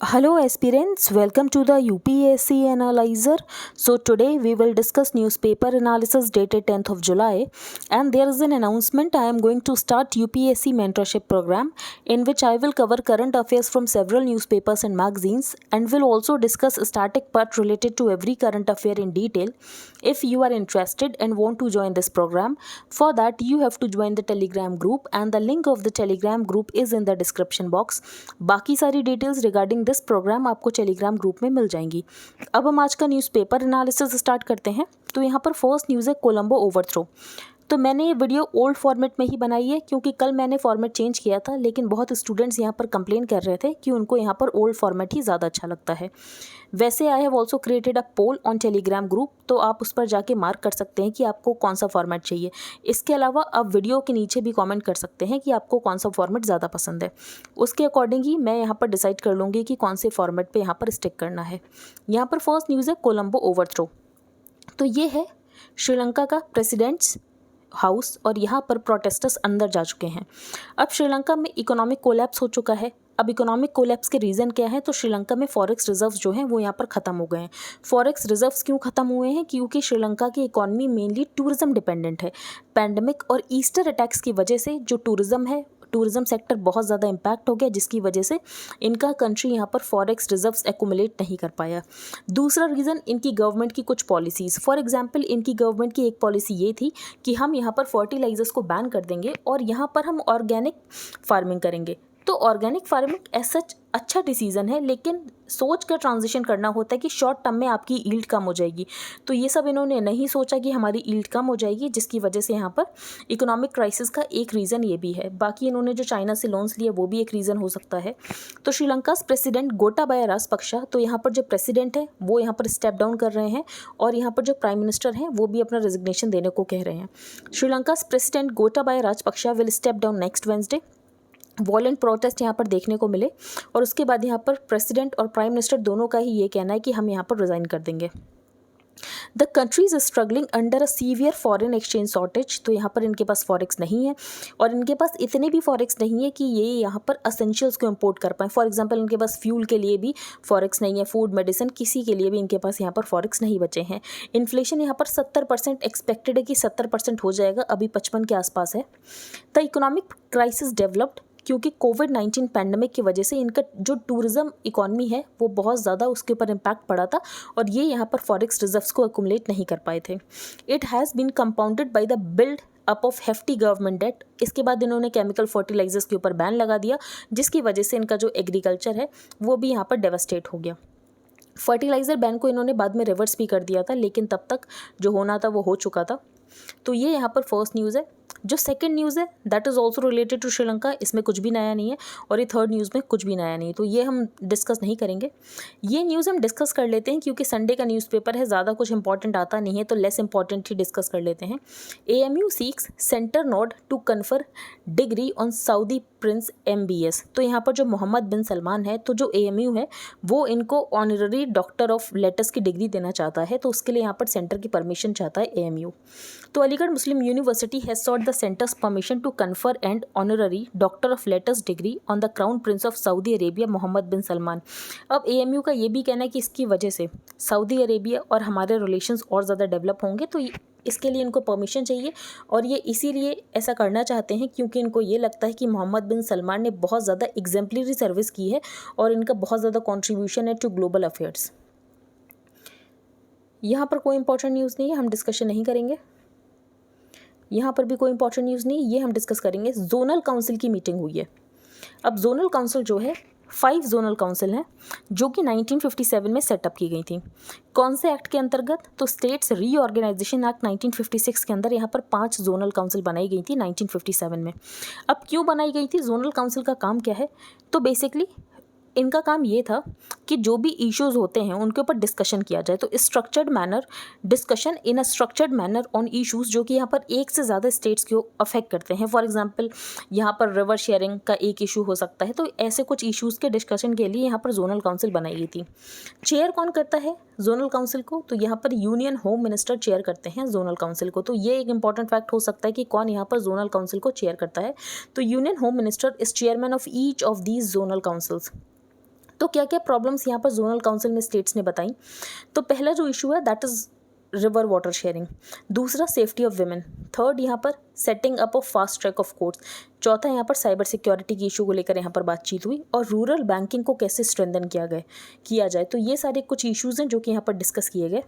Hello aspirants, welcome to the UPSC Analyzer. So today we will discuss newspaper analysis dated 10th of July, and there is an announcement. I am going to start UPSC mentorship program in which I will cover current affairs from several newspapers and magazines and will also discuss a static part related to every current affair in detail. If you are interested and want to join this program, for that you have to join the Telegram group and the link of the Telegram group is in the description box. बाकी सारी details regarding this programme आपको Telegram group में मिल जाएंगी। अब हम आज का newspaper analysis start करते हैं। तो यहाँ पर फर्स्ट न्यूज़ है कोलंबो ओवरथ्रो। तो मैंने ये वीडियो ओल्ड फॉर्मेट में ही बनाई है क्योंकि कल मैंने फॉर्मेट चेंज किया था, लेकिन बहुत स्टूडेंट्स यहाँ पर कंप्लेन कर रहे थे कि उनको यहाँ पर ओल्ड फॉर्मेट ही ज़्यादा अच्छा लगता है। वैसे I have also created a poll on Telegram group, तो आप उस पर जाके मार्क कर सकते हैं कि आपको कौन सा फॉर्मेट चाहिए। इसके अलावा आप वीडियो के नीचे भी कमेंट कर सकते हैं कि आपको कौन सा फॉर्मेट ज़्यादा पसंद है। उसके अकॉर्डिंग ही मैं यहाँ पर डिसाइड कर लूँगी कि कौन से फॉर्मेट पर यहाँ पर स्टिक करना है। यहाँ पर फर्स्ट न्यूज़ है कोलंबो ओवरथ्रो। तो ये है श्रीलंका का प्रेसिडेंट्स हाउस और यहाँ पर प्रोटेस्टर्स अंदर जा चुके हैं। अब श्रीलंका में इकोनॉमिक कोलैप्स हो चुका है। अब इकोनॉमिक कोलैप्स के रीज़न क्या है? तो श्रीलंका में फॉरेक्स रिजर्व्स जो हैं वो यहाँ पर ख़त्म हो गए हैं। फॉरेक्स रिजर्व्स क्यों ख़त्म हुए हैं? क्योंकि श्रीलंका की इकॉनमी मेनली टूरिज़्म डिपेंडेंट है। पैंडमिक और ईस्टर अटैक्स की वजह से जो टूरिज़्म सेक्टर बहुत ज़्यादा इम्पैक्ट हो गया, जिसकी वजह से इनका कंट्री यहाँ पर फॉरेक्स रिजर्व्स एक्यूमुलेट नहीं कर पाया। दूसरा रीज़न इनकी गवर्नमेंट की कुछ पॉलिसीज़। फॉर एग्जांपल इनकी गवर्नमेंट की एक पॉलिसी ये थी कि हम यहाँ पर फर्टिलाइजर्स को बैन कर देंगे और यहाँ पर हम ऑर्गेनिक फार्मिंग करेंगे। तो ऑर्गेनिक फार्मिंग एज सच अच्छा डिसीजन है, लेकिन सोच कर ट्रांजिशन करना होता है कि शॉर्ट टर्म में आपकी ईल्ड कम हो जाएगी। तो ये सब इन्होंने नहीं सोचा कि हमारी ईल्ड कम हो जाएगी, जिसकी वजह से यहाँ पर इकोनॉमिक क्राइसिस का एक रीज़न ये भी है। बाकी इन्होंने जो चाइना से लोन्स लिए वो भी एक रीज़न हो सकता है। तो श्रीलंका प्रेसिडेंट गोटाबाया राजपक्षा, तो यहाँ पर जो प्रेसिडेंट है वो यहाँ पर स्टेप डाउन कर रहे हैं और यहाँ पर जो प्राइम मिनिस्टर हैं वो भी अपना रेजिग्नेशन देने को कह रहे हैं। Sri Lanka president Gotabaya Rajapaksa will step down next Wednesday. वॉलेंट protest यहाँ पर देखने को मिले और उसके बाद यहाँ पर प्रेसिडेंट और प्राइम मिनिस्टर दोनों का ही ये कहना है कि हम यहाँ पर रिज़ाइन कर देंगे। The country is struggling under a severe foreign exchange shortage. तो यहाँ पर इनके पास फॉरेक्स नहीं है और इनके पास इतने भी फॉरेक्स नहीं है कि ये यहाँ पर असेंशियल्स को इंपोर्ट कर पाएँ। फॉर एग्जांपल इनके पास फ्यूल के लिए भी फॉरेक्स नहीं है, फूड मेडिसिन किसी के लिए भी इनके पास यहाँ पर फॉरेक्स नहीं बचे हैं। इन्फ्लेशन यहाँ पर 70% एक्सपेक्टेड है कि 70% हो जाएगा, अभी 55 के आसपास है। द इकोनॉमिक क्राइसिस डेवलप्ड क्योंकि कोविड-19 पैंडमिक की वजह से इनका जो टूरिज़्म इकॉनमी है वो बहुत ज़्यादा उसके ऊपर इम्पैक्ट पड़ा था और ये यहाँ पर फॉरेक्स रिजर्व्स को एक्यूमुलेट नहीं कर पाए थे। It has been compounded by the build up of hefty government debt. इसके बाद इन्होंने केमिकल फर्टिलाइजर्स के ऊपर बैन लगा दिया, जिसकी वजह से इनका जो एग्रीकल्चर है वो भी यहाँ पर डेवास्टेट हो गया। फर्टिलाइज़र बैन को इन्होंने बाद में रिवर्स भी कर दिया था, लेकिन तब तक जो होना था वो हो चुका था। तो ये यहाँ पर फर्स्ट न्यूज़ है। जो सेकंड न्यूज़ है that is also related to Sri Lanka, इसमें कुछ भी नया नहीं है और ये थर्ड न्यूज़ में कुछ भी नया नहीं है, तो ये हम डिस्कस नहीं करेंगे। ये न्यूज़ हम डिस्कस कर लेते हैं क्योंकि संडे का न्यूज़पेपर है, ज़्यादा कुछ इंपॉर्टेंट आता नहीं है, तो लेस इंपॉर्टेंट ही डिस्कस कर लेते हैं। AMU seeks centre nod to confer degree on Saudi prince MBS। तो यहाँ पर जो मोहम्मद बिन सलमान है, तो जो AMU है वो इनको ऑनररी डॉक्टर ऑफ लेटर्स की डिग्री देना चाहता है, तो उसके लिए यहाँ पर सेंटर की परमिशन चाहता है AMU। तो Aligarh Muslim University has sought the centre's permission to confer and honorary doctor of letters degree on the crown prince of Saudi Arabia Mohammed bin Salman. अब AMU का ये भी कहना है कि इसकी वजह से सऊदी अरेबिया और हमारे रिलेशंस और ज़्यादा डेवलप होंगे, तो इसके लिए इनको परमिशन चाहिए और ये इसीलिए ऐसा करना चाहते हैं क्योंकि इनको ये लगता है कि मोहम्मद बिन सलमान ने बहुत ज़्यादा एग्जाम्पलरी सर्विस की है और इनका बहुत ज़्यादा कॉन्ट्रीब्यूशन है टू ग्लोबल अफेयर्स। यहाँ पर कोई इंपॉर्टेंट न्यूज़ नहीं है, हम डिस्कशन नहीं करेंगे। यहाँ पर भी कोई इंपॉर्टेंट न्यूज़ नहीं, ये हम डिस्कस करेंगे। जोनल काउंसिल की मीटिंग हुई है। अब जोनल काउंसिल जो है 5 जोनल काउंसिल हैं जो कि 1957 में सेटअप की गई थी। कौन से एक्ट के अंतर्गत? तो स्टेट्स रीऑर्गेनाइजेशन एक्ट 1956 के अंदर यहाँ पर 5 जोनल काउंसिल बनाई गई थी 1957 में। अब क्यों बनाई गई थी? जोनल काउंसिल का काम क्या है? तो बेसिकली इनका काम ये था कि जो भी इश्यूज़ होते हैं उनके ऊपर डिस्कशन किया जाए। तो structured manner discussion in a structured manner on issues जो कि यहाँ पर एक से ज़्यादा स्टेट्स को अफेक्ट करते हैं। फॉर एग्जांपल यहाँ पर रिवर शेयरिंग का एक इशू हो सकता है, तो ऐसे कुछ इश्यूज़ के डिस्कशन के लिए यहाँ पर जोनल काउंसिल बनाई गई थी। चेयर कौन करता है जोनल काउंसिल को? तो यहाँ पर यूनियन होम मिनिस्टर चेयर करते हैं जोनल काउंसिल को। तो ये एक इंपॉर्टेंट फैक्ट हो सकता है कि कौन यहाँ पर जोनल काउंसिल को चेयर करता है। तो union home minister is chairman of each of these zonal councils. तो क्या क्या प्रॉब्लम्स यहाँ पर जोनल काउंसिल में स्टेट्स ने बताई। तो पहला जो इशू है that is river water sharing, दूसरा सेफ्टी ऑफ विमेन, थर्ड यहाँ पर setting up of fast track of courts, चौथा यहाँ पर साइबर सिक्योरिटी की इशू को लेकर यहाँ पर बातचीत हुई, और रूरल बैंकिंग को कैसे स्ट्रेंथन किया जाए। तो ये सारे कुछ इश्यूज़ हैं जो कि यहाँ पर डिस्कस किए गए।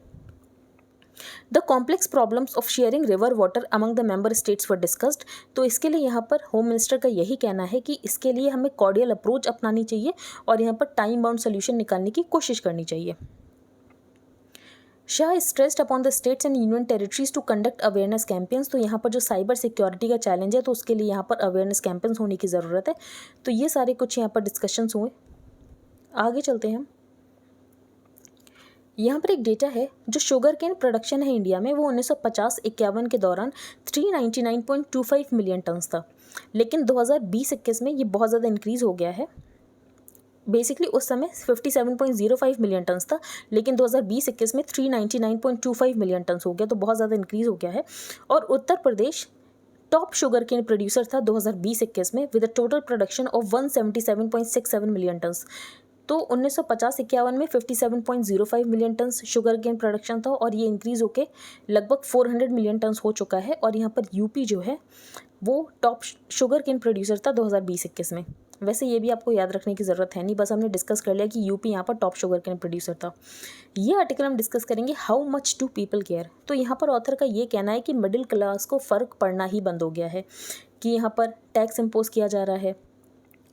The complex problems of sharing river water among the member states were discussed. तो इसके लिए यहाँ पर होम मिनिस्टर का यही कहना है कि इसके लिए हमें कॉर्डियल अप्रोच अपनानी चाहिए और यहाँ पर टाइम बाउंड सोल्यूशन निकालने की कोशिश करनी चाहिए। Shah stressed upon the states and union territories to conduct awareness campaigns. तो यहाँ पर जो साइबर सिक्योरिटी का चैलेंज है तो उसके लिए यहाँ पर अवेयरनेस कैंपेन्स होने की ज़रूरत है। तो ये सारे कुछ यहाँ पर डिस्कशंस हुए। आगे चलते हैं हम। यहाँ पर एक डेटा है जो शुगर केन प्रोडक्शन है इंडिया में वो 1950-51 के दौरान 399.25 मिलियन टन्स था, लेकिन 2020-21 में ये बहुत ज़्यादा इंक्रीज़ हो गया है। बेसिकली उस समय 57.05 मिलियन टन्स था, लेकिन 2020-21 में 399.25 मिलियन टन्स हो गया, तो बहुत ज़्यादा इंक्रीज़ हो गया है। और Uttar Pradesh top sugarcane producer था 2020-21 में with a total production of 177.67 million tons. तो 1950-51 में 57.05 million tons sugarcane production था और ये इंक्रीज़ होके लगभग 400 मिलियन टन्स हो चुका है। और यहाँ पर यूपी जो है वो टॉप शुगर केन प्रोड्यूसर था 2020-21 में। वैसे ये भी आपको याद रखने की ज़रूरत है नहीं, बस हमने डिस्कस कर लिया कि यूपी यहाँ पर टॉप शुगर केन प्रोड्यूसर था। ये आर्टिकल हम डिस्कस करेंगे how much do people care. तो यहाँ पर ऑथर का ये कहना है कि मिडिल क्लास को फ़र्क पड़ना ही बंद हो गया है, कि यहाँ पर टैक्स इम्पोज किया जा रहा है,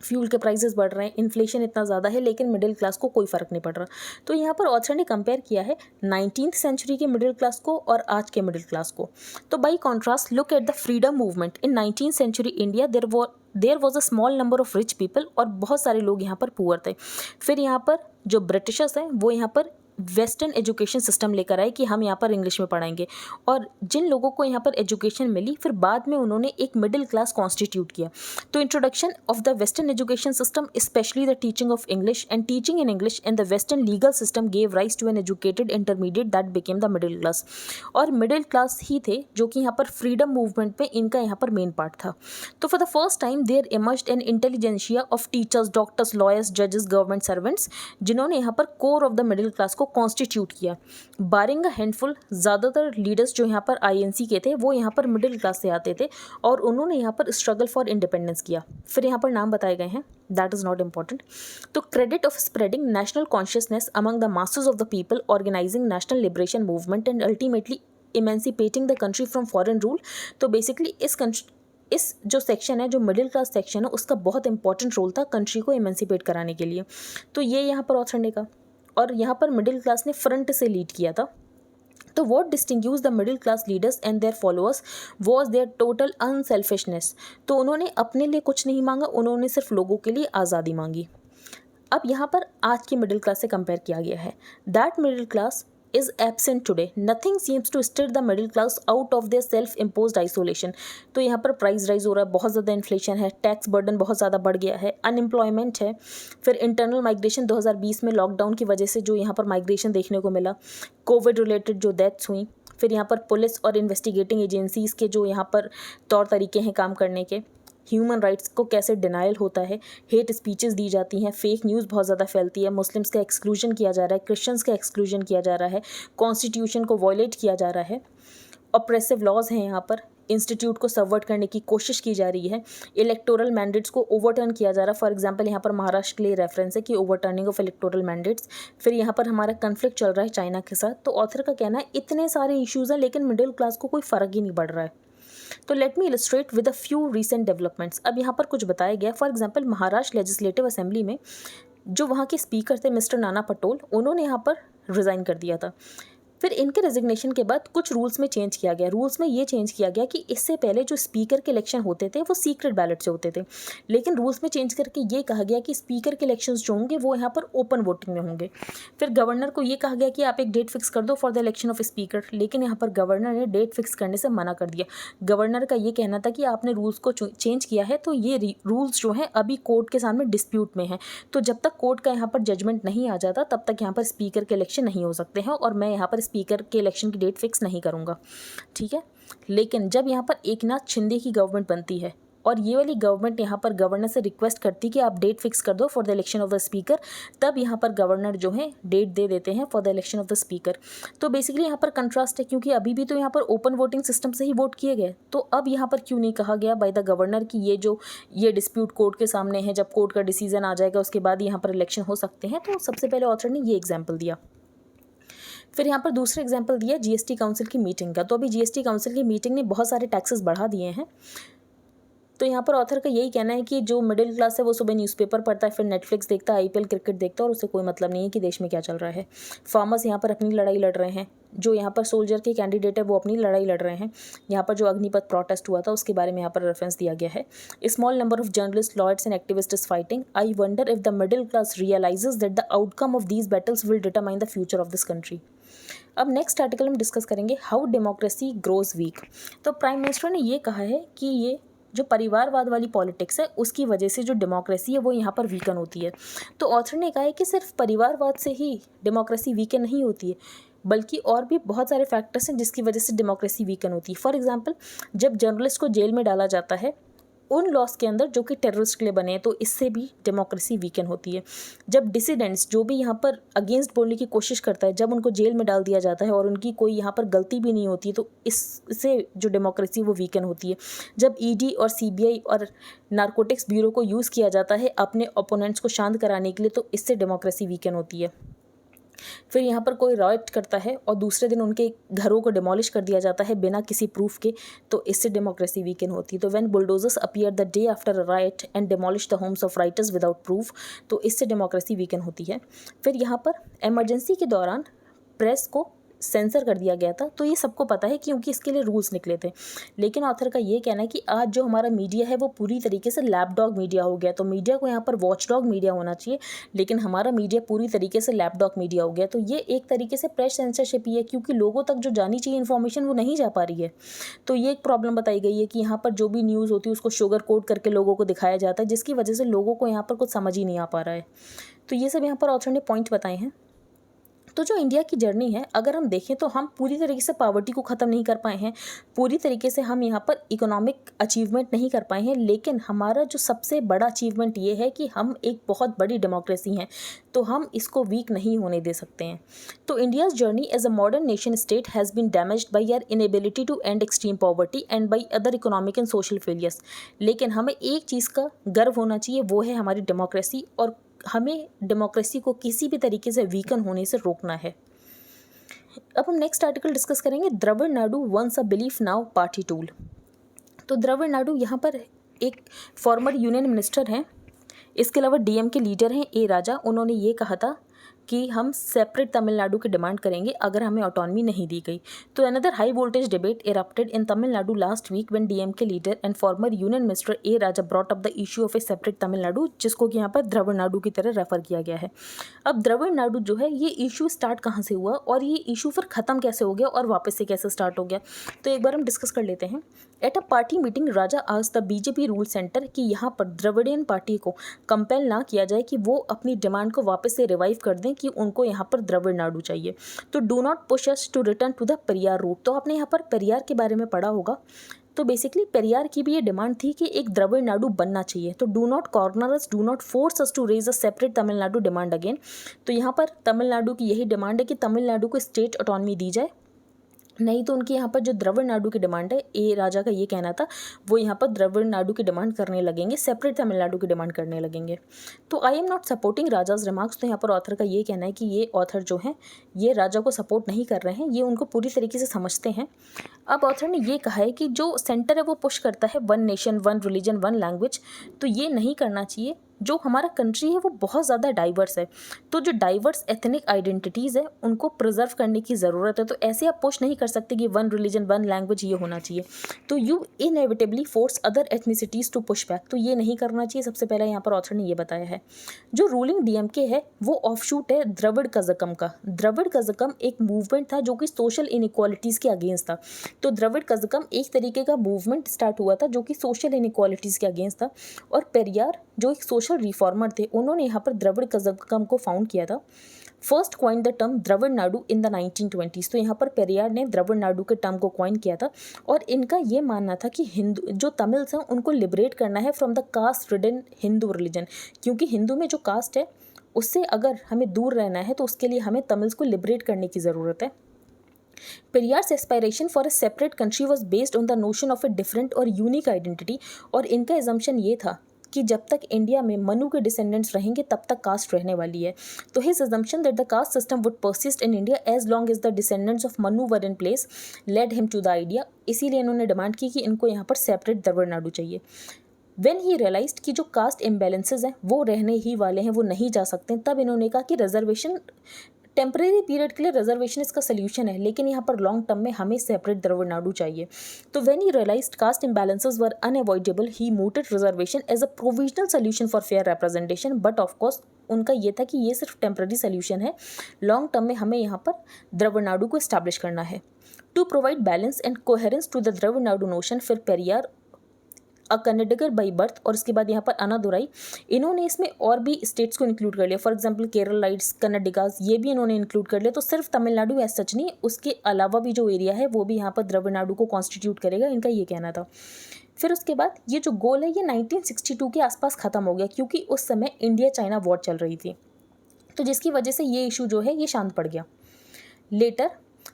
फ्यूल के प्राइसेस बढ़ रहे हैं, इन्फ्लेशन इतना ज़्यादा है, लेकिन मिडिल क्लास को कोई फ़र्क नहीं पड़ रहा। तो यहाँ पर ऑथर ने कंपेयर किया है 19th सेंचुरी के मिडिल क्लास को और आज के मिडिल क्लास को। तो by contrast look at the freedom movement in 19th century India, there was a small number of rich people, और बहुत सारे लोग यहाँ पर पुअर थे। फिर यहाँ पर जो ब्रिटिशर्स हैं वो यहाँ पर वेस्टर्न एजुकेशन सिस्टम लेकर आए कि हम यहाँ पर इंग्लिश में पढ़ाएंगे, और जिन लोगों को यहाँ पर एजुकेशन मिली फिर बाद में उन्होंने एक मिडिल क्लास कॉन्स्टिट्यूट किया। तो introduction of the western education system specially the teaching of English and teaching in English in the western legal system gave rise to an educated intermediate that became the middle class. और middle class ही थे जो कि यहाँ पर freedom movement में इनका यहाँ पर मेन पार्ट था। तो for the first time there emerged an intelligentsia of teachers, doctors, lawyers, जजेस, गवर्नमेंट सर्वेंट्स, जिन्होंने यहाँ पर core of the middle class को कॉन्स्टिट्यूट किया। बारिंग अ हैंडफुल, ज़्यादातर लीडर्स जो यहाँ पर आईएनसी के थे वो यहाँ पर मिडिल क्लास से आते थे और उन्होंने यहाँ पर स्ट्रगल फॉर इंडिपेंडेंस किया। फिर यहाँ पर नाम बताए गए हैं, दैट इज़ नॉट इम्पॉर्टेंट। तो credit of spreading national consciousness among the masses of the people, organising national liberation movement and ultimately emancipating the country from foreign rule. तो बेसिकली इस जो सेक्शन है, जो मिडिल क्लास सेक्शन है, उसका बहुत important role था कंट्री को इमेंसिपेट कराने के लिए। तो ये यहाँ पर ऑथर ने कहा, और यहाँ पर मिडिल क्लास ने फ्रंट से लीड किया था। तो what distinguish the middle class leaders and their followers was their total unselfishness. तो उन्होंने अपने लिए कुछ नहीं मांगा, उन्होंने सिर्फ लोगों के लिए आज़ादी मांगी। अब यहाँ पर आज की मिडिल क्लास से कंपेयर किया गया है। That middle class is absent today. Nothing seems to steer the middle class out of their self-imposed isolation. तो यहाँ पर प्राइस राइज हो रहा है, बहुत ज़्यादा इन्फ्लेशन है, टैक्स बर्डन बहुत ज़्यादा बढ़ गया है, अनएम्प्लॉयमेंट है, फिर इंटरनल माइग्रेशन 2020 में लॉकडाउन की वजह से जो यहाँ पर माइग्रेशन देखने को मिला, कोविड रिलेटेड जो डेथ्स हुई, फिर यहाँ पर पुलिस और इन्वेस्टिगेटिंग एजेंसीज़ के जो यहाँ पर तौर तरीके हैं काम करने के, ह्यूमन राइट्स को कैसे डिनाइल होता है, हेट स्पीचेस दी जाती हैं, फेक न्यूज़ बहुत ज़्यादा फैलती है, मुस्लिम्स का एक्सक्लूजन किया जा रहा है, क्रिश्चियंस का एक्सक्लूजन किया जा रहा है, कॉन्स्टिट्यूशन को वॉयलेट किया जा रहा है, ऑप्रेसिव लॉज हैं यहाँ पर, इंस्टीट्यूट को सबवर्ट करने की कोशिश की जा रही है, इलेक्टोरल मैंडेट्स को ओवरटर्न किया जा रहा है। फॉर एग्जांपल यहाँ पर महाराष्ट्र के लिए रेफरेंस है कि ओवरटर्निंग ऑफ इलेक्टोरल मैंडेट्स। फिर यहाँ पर हमारा कन्फ्लिक्ट चल रहा है चाइना के साथ। तो ऑथर का कहना है इतने सारे इश्यूज़ हैं लेकिन मिडिल क्लास को कोई फ़र्क ही नहीं पड़ रहा है। तो let me illustrate with a few recent developments. अब यहाँ पर कुछ बताया गया। For example Maharashtra legislative assembly में जो वहाँ के स्पीकर थे मिस्टर नाना पटोल, उन्होंने यहाँ पर रिज़ाइन कर दिया था। फिर इनके रेजिग्नेशन के बाद कुछ रूल्स में चेंज किया गया। रूल्स में ये चेंज किया गया कि इससे पहले जो स्पीकर के इलेक्शन होते थे वो सीक्रेट बैलेट से होते थे, लेकिन रूल्स में चेंज करके ये कहा गया कि स्पीकर के इलेक्शंस जो होंगे वो यहाँ पर ओपन वोटिंग में होंगे। फिर गवर्नर को ये कहा गया कि आप एक डेट फिक्स कर दो for the election of speaker, लेकिन यहाँ पर गवर्नर ने डेट फिक्स करने से मना कर दिया। गवर्नर का ये कहना था कि आपने रूल्स को चेंज किया है तो ये रूल्स जो हैं अभी कोर्ट के सामने डिस्प्यूट में है, तो जब तक कोर्ट का यहाँ पर जजमेंट नहीं आ जाता तब तक यहाँ पर स्पीकर के इलेक्शन नहीं हो सकते हैं, और मैं यहाँ पर स्पीकर के इलेक्शन की डेट फिक्स नहीं करूंगा, ठीक है। लेकिन जब यहाँ पर एकनाथ शिंदे की गवर्नमेंट बनती है और ये वाली गवर्नमेंट यहाँ पर गवर्नर से रिक्वेस्ट करती कि आप डेट फिक्स कर दो for the election of the speaker, तब यहाँ पर गवर्नर जो है डेट दे देते हैं for the election of the speaker. तो बेसिकली यहाँ पर कंट्रास्ट है, क्योंकि अभी भी तो यहाँ पर ओपन वोटिंग सिस्टम से ही वोट किए गए, तो अब यहाँ पर क्यों नहीं कहा गया बाय द गवर्नर कि ये डिस्प्यूट कोर्ट के सामने है, जब कोर्ट का डिसीजन आ जाएगा उसके बाद यहाँ पर इलेक्शन हो सकते हैं। तो सबसे पहले ऑथर ने ये एग्जाम्पल दिया। फिर यहाँ पर दूसरा एग्जाम्पल दिया जीएसटी काउंसिल की मीटिंग का। तो अभी जीएसटी काउंसिल की मीटिंग ने बहुत सारे टैक्सेस बढ़ा दिए हैं। तो यहाँ पर ऑथर का यही कहना है कि जो मिडिल क्लास है वो सुबह न्यूज़पेपर पढ़ता है, फिर नेटफ्लिक्स देखता है, आईपीएल क्रिकेट देखता है और उसे कोई मतलब नहीं है कि देश में क्या चल रहा है। फार्मर्स यहाँ पर अपनी लड़ाई लड़ रहे हैं, जो यहाँ पर सोल्जर के कैंडिडेट है वो अपनी लड़ाई लड़ रहे हैं। यहाँ पर जो अग्निपथ प्रोटेस्ट हुआ था उसके बारे में यहाँ पर रेफरेंस दिया गया है। Small number of journalist, lawyers and activist is fighting. I wonder if the middle class realises that the outcome of these battles will determine the future of this country. अब नेक्स्ट आर्टिकल हम discuss करेंगे how democracy grows weak. तो prime minister ने ये कहा है कि ये जो परिवारवाद वाली पॉलिटिक्स है उसकी वजह से जो डेमोक्रेसी है वो यहाँ पर वीकन होती है। तो ऑथर ने कहा है कि सिर्फ परिवारवाद से ही डेमोक्रेसी वीकन नहीं होती है, बल्कि और भी बहुत सारे फैक्टर्स हैं जिसकी वजह से डेमोक्रेसी वीकन होती है। फॉर एग्जांपल, जब जर्नलिस्ट को जेल में डाला जाता है उन लॉस के अंदर जो कि टेररिस्ट के लिए बने हैं, तो इससे भी डेमोक्रेसी वीकन होती है। जब डिसिडेंट्स जो भी यहाँ पर अगेंस्ट बोलने की कोशिश करता है, जब उनको जेल में डाल दिया जाता है और उनकी कोई यहाँ पर गलती भी नहीं होती है, तो इससे जो डेमोक्रेसी वो वीकन होती है। जब ईडी और सीबीआई और नारकोटिक्स ब्यूरो को यूज़ किया जाता है अपने ओपोनेंट्स को शांत कराने के लिए, तो इससे डेमोक्रेसी वीकन होती है। फिर यहाँ पर कोई राइट करता है और दूसरे दिन उनके घरों को डिमोलिश कर दिया जाता है बिना किसी प्रूफ के, तो इससे डेमोक्रेसी वीकन होती है। तो when bulldozers appear the day after a right and demolish the homes of writers without proof, तो इससे डेमोक्रेसी वीकन होती है। फिर यहाँ पर इमरजेंसी के दौरान प्रेस को सेंसर कर दिया गया था, तो ये सबको पता है क्योंकि इसके लिए रूल्स निकले थे। लेकिन ऑथर का ये कहना है कि आज जो हमारा मीडिया है वो पूरी तरीके से लैपडॉग मीडिया हो गया। तो मीडिया को यहाँ पर वॉचडॉग मीडिया होना चाहिए, लेकिन हमारा मीडिया पूरी तरीके से लैपडॉग मीडिया हो गया। तो ये एक तरीके से प्रेस सेंसरशिप ही है, क्योंकि लोगों तक जो जानी चाहिए इन्फॉर्मेशन वो नहीं जा पा रही है। तो ये एक प्रॉब्लम बताई गई है कि यहाँ पर जो भी न्यूज़ होती है उसको शुगर कोट करके लोगों को दिखाया जाता है, जिसकी वजह से लोगों को यहाँ पर कुछ समझ ही नहीं आ पा रहा है। तो ये सब यहाँ पर ऑथर ने पॉइंट बताए हैं। तो जो इंडिया की जर्नी है अगर हम देखें तो हम पूरी तरीके से पॉवर्टी को ख़त्म नहीं कर पाए हैं, पूरी तरीके से हम यहाँ पर इकोनॉमिक अचीवमेंट नहीं कर पाए हैं, लेकिन हमारा जो सबसे बड़ा अचीवमेंट ये है कि हम एक बहुत बड़ी डेमोक्रेसी हैं, तो हम इसको वीक नहीं होने दे सकते हैं। तो India's journey as a modern nation state has been damaged by your inability to end extreme poverty and by other economic and social failures. लेकिन हमें एक चीज़ का गर्व होना चाहिए, वो है हमारी डेमोक्रेसी, और हमें डेमोक्रेसी को किसी भी तरीके से वीकन होने से रोकना है। अब हम नेक्स्ट आर्टिकल डिस्कस करेंगे Dravida Nadu once a belief now party tool. तो द्रविड़ नायडू यहाँ पर एक फॉर्मर यूनियन मिनिस्टर हैं, इसके अलावा डीएम के लीडर हैं ए राजा। उन्होंने ये कहा था कि हम सेपरेट तमिलनाडु की डिमांड करेंगे अगर हमें ऑटोनॉमी नहीं दी गई। तो another high voltage debate erupted in Tamil Nadu last week when DMK leader and former union minister A Raja brought up the issue of a separate Tamil Nadu, जिसको कि यहाँ पर द्रविड़ नायडू की तरह रेफर किया गया है। अब द्रविड़ नायडू जो है ये इशू स्टार्ट कहाँ से हुआ और ये इशू फिर ख़त्म कैसे हो गया और वापस से कैसे स्टार्ट हो गया, तो एक बार हम डिस्कस कर लेते हैं। At a party meeting Raja asked the BJP rule centre कि यहाँ पर द्रविडियन पार्टी को कंपेल ना किया जाए कि वो अपनी डिमांड को वापस से रिवाइव कर दें कि उनको यहाँ पर द्रविड़ नायडू चाहिए। तो do not push us to return to the Periyar route. तो आपने यहाँ पर पेरियार के बारे में पढ़ा होगा। तो बेसिकली पेरियार की भी ये डिमांड थी कि एक द्रविड़ नायडू बनना चाहिए। तो do not corner us, do not force us to raise a separate Tamil Nadu demand again. तो यहाँ पर तमिलनाडु की यही डिमांड है कि तमिलनाडु को स्टेट ऑटोनॉमी दी जाए, नहीं तो उनकी यहाँ पर जो द्रविड़ नायडू की डिमांड है, ए राजा का ये कहना था, वो यहाँ पर द्रविड़ नायडू की डिमांड करने लगेंगे, सेपरेट तमिलनाडु की डिमांड करने लगेंगे। तो I am not supporting rajas remarks. तो यहाँ पर ऑथर का ये कहना है कि ये ऑथर जो हैं ये राजा को सपोर्ट नहीं कर रहे हैं, ये उनको पूरी तरीके से समझते हैं। अब ऑथर ने ये कहा है कि जो सेंटर है वो पुश करता है one nation one religion one language, तो ये नहीं करना चाहिए। जो हमारा कंट्री है वो बहुत ज़्यादा डाइवर्स है, तो जो डाइवर्स एथनिक आइडेंटिटीज़ है उनको प्रिजर्व करने की ज़रूरत है। तो ऐसे आप पुश नहीं कर सकते कि वन रिलीजन वन लैंग्वेज ये होना चाहिए, तो you inevitably force other ethnicities to push back. तो ये नहीं करना चाहिए। सबसे पहले यहाँ पर ऑथर ने ये बताया है। जो रूलिंग डीएमके है वो ऑफशूट है द्रविड़ कज़कम का। द्रविड़ कज़कम एक मूवमेंट था जो कि सोशल इनइक्वालिटीज़ के अगेंस्ट था। तो द्रविड़ कज़कम एक तरीके का मूवमेंट स्टार्ट हुआ था जो कि सोशल इनइक्वालिटीज़ के अगेंस्ट था, और पेरियार जो एक सोशल सोशल रिफॉर्मर थे, उन्होंने यहाँ पर द्रविड़ कज़गम को फाउंड किया था। First coin the term Dravida Nadu in the 1920s। तो यहाँ पर पेरियार ने द्रविड़ नाडु के टर्म को कॉइन किया था और इनका ये मानना था कि हिंदू जो तमिल्स हैं उनको लिबरेट करना है from the caste ridden Hindu religion, क्योंकि हिंदू में जो कास्ट है उससे अगर हमें दूर रहना है तो उसके लिए हमें तमिल्स को लिबरेट करने की ज़रूरत है। Periyar's aspiration for a separate country was based on the notion of a different और यूनिक आइडेंटिटी, और इनका एजम्पशन ये था कि जब तक इंडिया में मनु के डिसेंडेंट्स रहेंगे तब तक कास्ट रहने वाली है। तो his assumption that the caste system would persist in India as long as the descendants of Manu were in place led him to the idea। इसीलिए इन्होंने डिमांड की कि इनको यहाँ पर सेपरेट द्रविड़ नाडु चाहिए। When he realized कि जो कास्ट इम्बैलेंसेज हैं वो रहने ही वाले हैं, वो नहीं जा सकते, तब इन्होंने कहा कि रिजर्वेशन टेम्परेरी पीरियड के लिए रिजर्वेशन इसका सोल्यूशन है, लेकिन यहाँ पर लॉन्ग टर्म में हमें सेपरेट द्रविड़ नाडु चाहिए। तो when he realised caste imbalances were unavoidable he mooted reservation as a provisional solution for fair representation, but of course उनका ये था कि ये सिर्फ टेम्परेरी सोल्यूशन है, लॉन्ग टर्म में हमें यहाँ पर द्रविड़ नाडु को इस्टेब्लिश करना है। To provide balance and coherence to the Dravida Nadu notion, फिर Periyar a Kannadigar by birth और उसके बाद यहाँ पर अनादुराई, इन्होंने इसमें और भी स्टेट्स को इंक्लूड कर लिया। फॉर एग्जांपल केरलाइट्स, कन्नडिगास, ये भी इन्होंने इंक्लूड कर लिया। तो सिर्फ तमिलनाडु एज सच नहीं, उसके अलावा भी जो एरिया है वो भी यहाँ पर द्रविड़ नाडु को कॉन्स्टिट्यूट करेगा, इनका ये कहना था। फिर उसके बाद ये जो गोल है ये 1962 के आसपास ख़त्म हो गया, क्योंकि उस समय इंडिया चाइना वॉर चल रही थी, तो जिसकी वजह से ये इशू जो है ये शांत पड़ गया। Later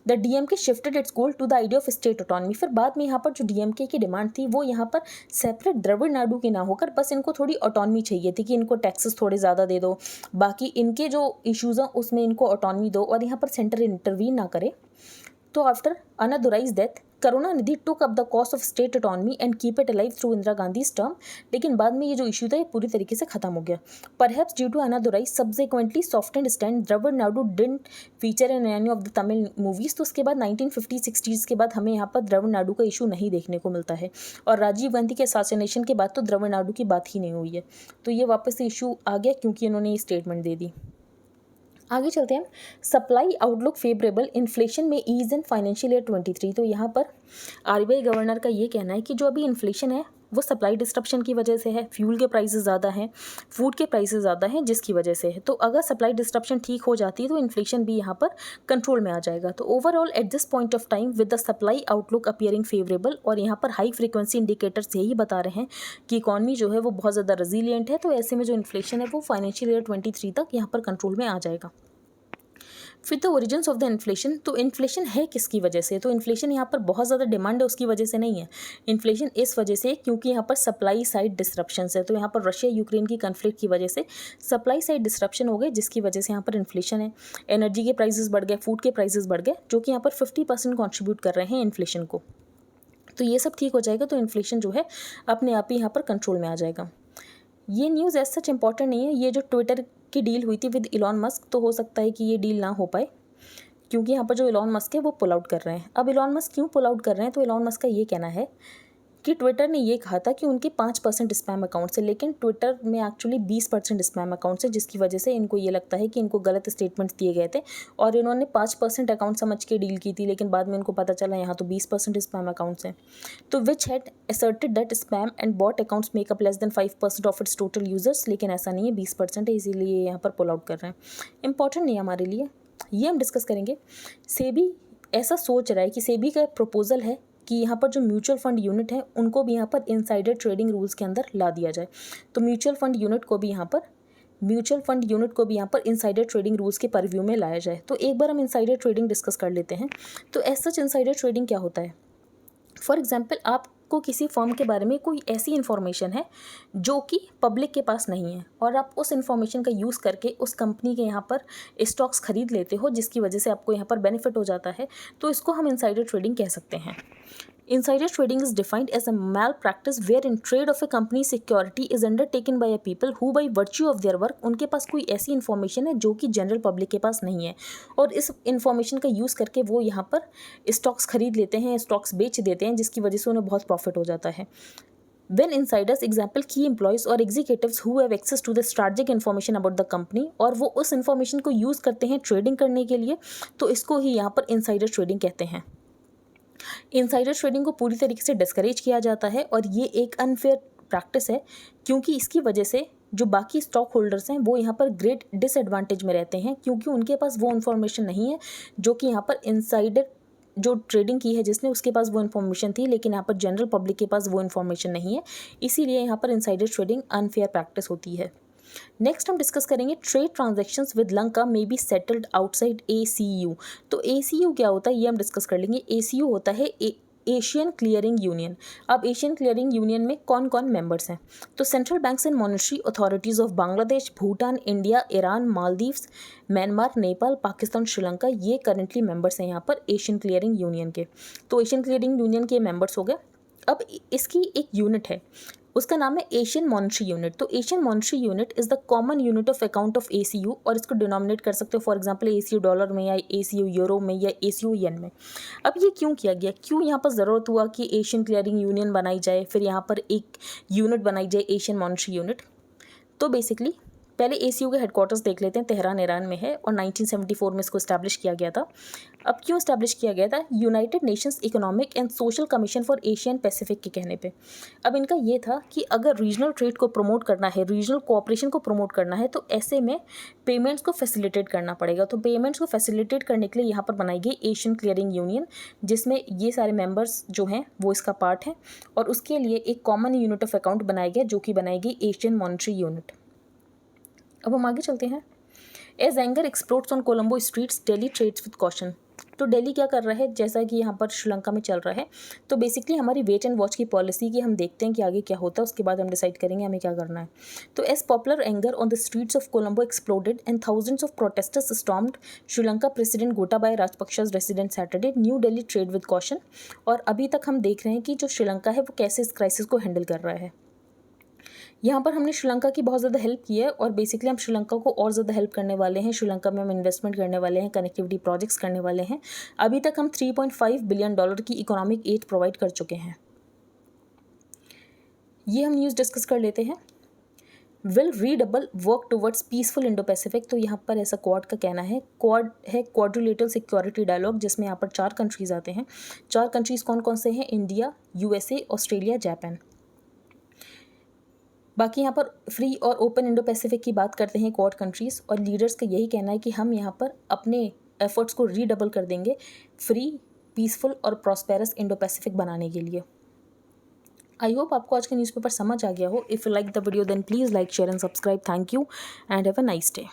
the DMK shifted its goal to the idea of state autonomy. फिर बाद में यहाँ पर जो डीएमके की डिमांड थी वो यहाँ पर सेपरेट द्रविड़ नाडु की ना होकर बस इनको थोड़ी ऑटोनॉमी चाहिए थी कि इनको टैक्सेस थोड़े ज़्यादा दे दो, बाकी इनके जो इश्यूज़ हैं उसमें इनको ऑटोनॉमी दो और यहाँ पर सेंटर इंटरवीन ना करे। तो after Annadurai's death Karunanidhi took up the cause of state autonomy and keep it alive through Indira Gandhi's term, लेकिन बाद में ये जो इशू था ये पूरी तरीके से खत्म हो गया। Perhaps due to Annadurai's subsequently softened stand Dravida Nadu didn't feature in any of the Tamil movies. तो उसके बाद 1950-60s के बाद हमें यहाँ पर द्रविड़ नाडु का इशू नहीं देखने को मिलता है, और राजीव गांधी के असैसिनेशन के बाद तो द्रविड़ नाडु की बात ही नहीं हुई है। तो ये वापस से इशू आ गया क्योंकि इन्होंने ये स्टेटमेंट दे दी। आगे चलते हैं। सप्लाई आउटलुक फेवरेबल, इन्फ्लेशन में ईज इन फाइनेंशियल ईयर 23। तो यहाँ पर आरबीआई गवर्नर का ये कहना है कि जो अभी इन्फ्लेशन है वो सप्लाई डिस्ट्रप्शन की वजह से है, फ्यूल के प्राइसेस ज़्यादा हैं, फूड के प्राइसेस ज़्यादा हैं, जिसकी वजह से है। तो अगर सप्लाई डिस्ट्रप्शन ठीक हो जाती है तो इन्फ्लेशन भी यहाँ पर कंट्रोल में आ जाएगा। तो overall at this point of time with the supply outlook appearing favourable, और यहाँ पर हाई फ्रीक्वेंसी इंडिकेटर्स यही बता रहे हैं कि इकॉनमी जो है वो बहुत ज़्यादा रेजिलियंट है। तो ऐसे में जो इन्फ्लेशन है वो फाइनेंशियल ईयर 23 तक यहाँ पर कंट्रोल में आ जाएगा। फिर the origins of the inflation, तो इन्फ्लेशन है किसकी वजह से? तो इन्फ्लेशन यहाँ पर बहुत ज़्यादा डिमांड है उसकी वजह से नहीं है, इन्फ्लेशन इस वजह से क्योंकि यहाँ पर सप्लाई साइड डिस्ट्रप्शंस है। तो यहाँ पर रशिया यूक्रेन की कन्फ्लिक्ट की वजह से सप्लाई साइड डिस्ट्रप्शन हो गए, जिसकी वजह से यहाँ पर इन्फ्लेशन है। एनर्जी के प्राइसेस बढ़ गए, फूड के प्राइसेस बढ़ गए, जो कि यहाँ पर 50% कॉन्ट्रीब्यूट कर रहे हैं इन्फ्लेशन को। तो ये सब ठीक हो जाएगा तो इन्फ्लेशन जो है अपने आप ही यहाँ पर कंट्रोल में आ जाएगा। ये न्यूज़ एज सच इंपॉर्टेंट नहीं है। ये जो ट्विटर की डील हुई थी विद इलॉन मस्क, तो हो सकता है कि ये डील ना हो पाए क्योंकि यहाँ पर जो इलॉन मस्क है वो पुल आउट कर रहे हैं। अब इलॉन मस्क क्यों पुल आउट कर रहे हैं? तो इलॉन मस्क का ये कहना है कि ट्विटर ने ये कहा था कि उनके 5% स्पैम अकाउंट्स है, लेकिन ट्विटर में एक्चुअली 20% स्पैम अकाउंट्स है, जिसकी वजह से इनको ये लगता है कि इनको गलत स्टेटमेंट्स दिए गए थे और इन्होंने 5% अकाउंट समझ के डील की थी, लेकिन बाद में इनको पता चला यहाँ तो 20% स्पैम अकाउंट्स हैं। तो which had asserted that spam and bot accounts make up less than 5% of its total users, लेकिन ऐसा नहीं है, 20% है, इसीलिए यहाँ पर पुल आउट कर रहे हैं। इंपॉर्टेंट नहीं है हमारे लिए, ये हम डिस्कस करेंगे। सेबी ऐसा सोच रहा है कि सेबी का प्रपोजल है कि यहाँ पर जो म्यूचुअल फंड यूनिट है उनको भी यहाँ पर इनसाइडर ट्रेडिंग रूल्स के अंदर ला दिया जाए। तो म्यूचुअल फंड यूनिट को भी यहाँ पर इनसाइडर ट्रेडिंग रूल्स के परव्यू में लाया जाए। तो एक बार हम इनसाइडर ट्रेडिंग डिस्कस कर लेते हैं। तो एज सच इनसाइडर ट्रेडिंग क्या होता है? फॉर एग्जाम्पल, आपको किसी फर्म के बारे में कोई ऐसी इन्फॉर्मेशन है जो कि पब्लिक के पास नहीं है और आप उस इन्फॉर्मेशन का यूज़ करके उस कंपनी के यहाँ पर स्टॉक्स खरीद लेते हो, जिसकी वजह से आपको यहाँ पर बेनिफिट हो जाता है। तो इसको हम इनसाइडर ट्रेडिंग कह सकते हैं। Insider trading is defined as a malpractice wherein trade of a company's security is undertaken by a people who by virtue of their work उनके पास कोई ऐसी इन्फॉर्मेशन है जो कि जनरल पब्लिक के पास नहीं है, और इस इन्फॉर्मेशन का यूज़ करके वो यहाँ पर स्टॉक्स खरीद लेते हैं, स्टॉक्स बेच देते हैं, जिसकी वजह से उन्हें बहुत प्रॉफिट हो जाता है। When insiders, example key employees or executives who have access to the strategic information about the company, और वो उस इन्फॉर्मेशन को यूज़ करते हैं ट्रेडिंग करने के लिए, तो इसको ही यहाँ पर इनसाइडर ट्रेडिंग कहते हैं। इनसाइडर ट्रेडिंग को पूरी तरीके से डिस्करेज किया जाता है और ये एक अनफेयर प्रैक्टिस है, क्योंकि इसकी वजह से जो बाकी स्टॉक होल्डर्स हैं वो यहाँ पर ग्रेट डिसएडवांटेज में रहते हैं, क्योंकि उनके पास वो इन्फॉर्मेशन नहीं है जो कि यहाँ पर इनसाइडर जो ट्रेडिंग की है जिसने, उसके पास वो इन्फॉर्मेशन थी, लेकिन यहाँ पर जनरल पब्लिक के पास वो इन्फॉर्मेशन नहीं है, इसीलिए यहाँ पर इनसाइडर ट्रेडिंग अनफेयर प्रैक्टिस होती है। नेक्स्ट हम डिस्कस करेंगे trade transactions with Lanka may be settled outside ACU। तो ACU क्या होता है ये हम डिस्कस कर लेंगे। ACU होता है एशियन क्लियरिंग यूनियन। अब एशियन क्लियरिंग यूनियन में कौन कौन मेंबर्स हैं? तो central banks and monetary authorities of Bangladesh, Bhutan, India, Iran, Maldives, Myanmar, Nepal, Pakistan, Sri Lanka, ये करंटली मेंबर्स हैं यहाँ पर एशियन क्लियरिंग यूनियन के। तो एशियन क्लियरिंग यूनियन के मेंबर्स हो गए। अब इसकी एक यूनिट है, उसका नाम है एशियन मॉनेटरी यूनिट। तो Asian monetary unit is the common unit of account of ACU, और इसको डिनोमिनेट कर सकते हो फॉर एग्जांपल ACU डॉलर में, या ACU यूरो में, या ACU येन में। अब ये क्यों किया गया, क्यों यहाँ पर ज़रूरत हुआ कि एशियन क्लियरिंग यूनियन बनाई जाए, फिर यहाँ पर एक यूनिट बनाई जाए एशियन मॉनेटरी यूनिट? तो बेसिकली पहले ACU के हेडक्वार्टर्स देख लेते हैं, तेहरान ईरान में है, और 1974 में इसको इस्टेब्लिश किया गया था। अब क्यों इस्टेब्लिश किया गया था? United Nations economic and social commission for Asian Pacific के कहने पे। अब इनका ये था कि अगर रीजनल ट्रेड को प्रमोट करना है, रीजनल कोऑपरेशन को प्रमोट करना है, तो ऐसे में पेमेंट्स को फैसिलिटेट करना पड़ेगा। तो पेमेंट्स को फैसिलिटेट करने के लिए यहाँ पर बनाई गई एशियन क्लियरिंग यूनियन, जिसमें ये सारे मेंबर्स जो हैं वो इसका पार्ट हैं, और उसके लिए एक कॉमन यूनिट ऑफ अकाउंट बनाया गया जो कि बनाई गई एशियन मॉनेटरी यूनिट। अब हम आगे चलते हैं। As anger explodes on Colombo streets, Delhi trades with caution. तो दिल्ली क्या कर रहा है, जैसा कि यहाँ पर श्रीलंका में चल रहा है, तो बेसिकली हमारी वेट एंड वॉच की पॉलिसी की हम देखते हैं कि आगे क्या होता है, उसके बाद हम डिसाइड करेंगे हमें क्या करना है। तो as popular anger on the streets of Colombo exploded and thousands of protesters stormed Sri Lanka president Gotabaya Rajapaksa's resident Saturday, new Delhi tread with caution. और अभी तक हम देख रहे हैं कि जो श्रीलंका है वो कैसे इस क्राइसिस को हैंडल कर रहा है। यहाँ पर हमने श्रीलंका की बहुत ज़्यादा हेल्प की है, और बेसिकली हम श्रीलंका को और ज़्यादा हेल्प करने वाले हैं। श्रीलंका में हम इन्वेस्टमेंट करने वाले हैं, कनेक्टिविटी प्रोजेक्ट्स करने वाले हैं। अभी तक हम $3.5 बिलियन की इकोनॉमिक एड प्रोवाइड कर चुके हैं। ये हम न्यूज़ डिस्कस कर लेते हैं। Will redouble work towards peaceful Indo Pacific. तो यहाँ पर ऐसा क्वाड का कहना है। क्वाड है क्वाड्रिलेटरल सिक्योरिटी डायलॉग, जिसमें यहाँ पर 4 कंट्रीज़ आते हैं। 4 कंट्रीज़ कौन कौन से हैं? India, USA, Australia, Japan. बाकी यहाँ पर फ्री और ओपन इंडो पैसिफिक की बात करते हैं क्वाड कंट्रीज़, और लीडर्स का यही कहना है कि हम यहाँ पर अपने एफर्ट्स को रीडबल कर देंगे फ्री, पीसफुल और प्रॉस्पेरस इंडो पैसिफिक बनाने के लिए। आई होप आपको आज का न्यूज़पेपर समझ आ गया हो। If you like the video then please like, share and subscribe. Thank you and have a nice day.